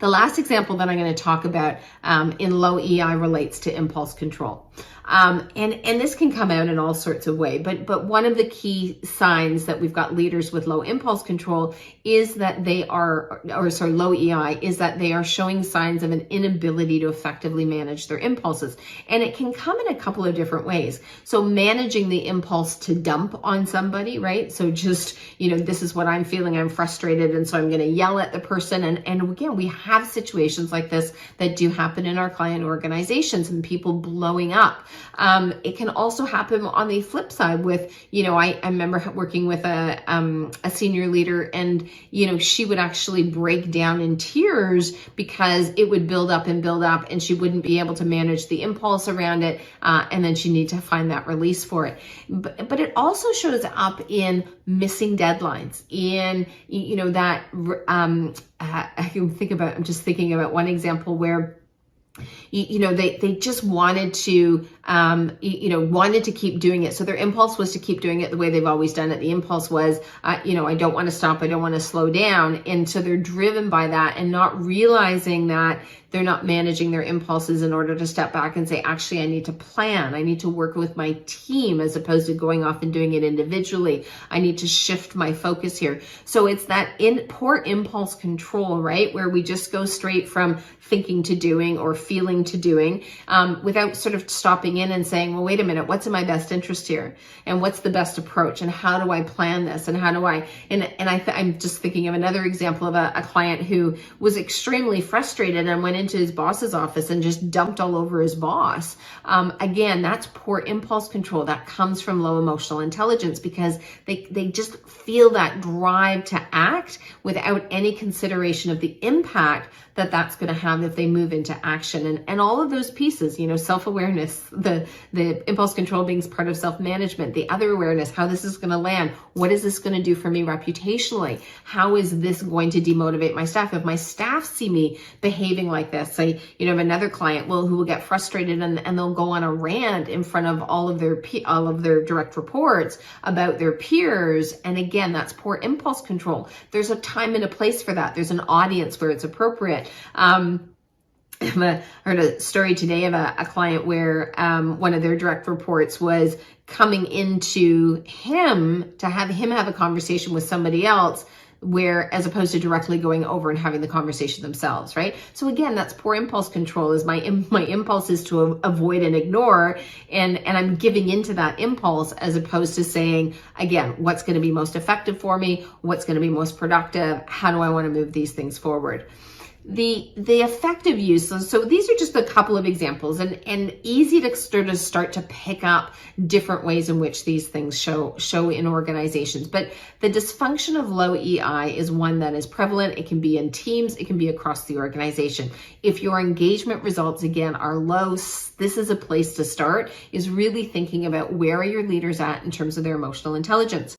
The last example that I'm going to talk about in low EI relates to impulse control. And this can come out in all sorts of ways, but one of the key signs that we've got leaders with low impulse control is that they are, low EI, is that they are showing signs of an inability to effectively manage their impulses. And it can come in a couple of different ways. So managing the impulse to dump on somebody, right? So just, this is what I'm feeling, I'm frustrated, and so I'm going to yell at the person. And again, we have situations like this that do happen in our client organizations and people blowing up. It can also happen on the flip side with, I remember working with a senior leader, and, she would actually break down in tears because it would build up and she wouldn't be able to manage the impulse around it. And then she need to find that release for it. But it also shows up in missing deadlines, in, I'm just thinking about one example where they just wanted to, wanted to keep doing it. So their impulse was to keep doing it the way they've always done it. The impulse was, I don't want to stop. I don't want to slow down. And so they're driven by that and not realizing that they're not managing their impulses in order to step back and say, actually, I need to plan. I need to work with my team as opposed to going off and doing it individually. I need to shift my focus here. So it's that poor impulse control, right? Where we just go straight from thinking to doing or feeling to doing without sort of stopping in and saying, well, wait a minute, what's in my best interest here? And what's the best approach? And how do I plan this? And how do I, I'm just thinking of another example of a client who was extremely frustrated and went into his boss's office and just dumped all over his boss. Again, that's poor impulse control. That comes from low emotional intelligence because they just feel that drive to act without any consideration of the impact that that's going to have if they move into action. And all of those pieces, self-awareness, the impulse control being part of self-management, the other awareness, how this is going to land, what is this going to do for me reputationally? How is this going to demotivate my staff? If my staff see me behaving like this, I have another client who will get frustrated and they'll go on a rant in front of all of their direct reports about their peers. And again, that's poor impulse control. There's a time and a place for that. There's an audience where it's appropriate. I heard a story today of a client where one of their direct reports was coming into him to have him have a conversation with somebody else, where as opposed to directly going over and having the conversation themselves, right? So again, that's poor impulse control. Is my impulse is to avoid and ignore, and I'm giving into that impulse as opposed to saying, again, what's going to be most effective for me? What's going to be most productive? How do I want to move these things forward? The effective use, so these are just a couple of examples and easy to sort of start to pick up different ways in which these things show in organizations. But the dysfunction of low EI is one that is prevalent. It can be in teams, it can be across the organization. If your engagement results, again, are low, this is a place to start, is really thinking about where are your leaders at in terms of their emotional intelligence.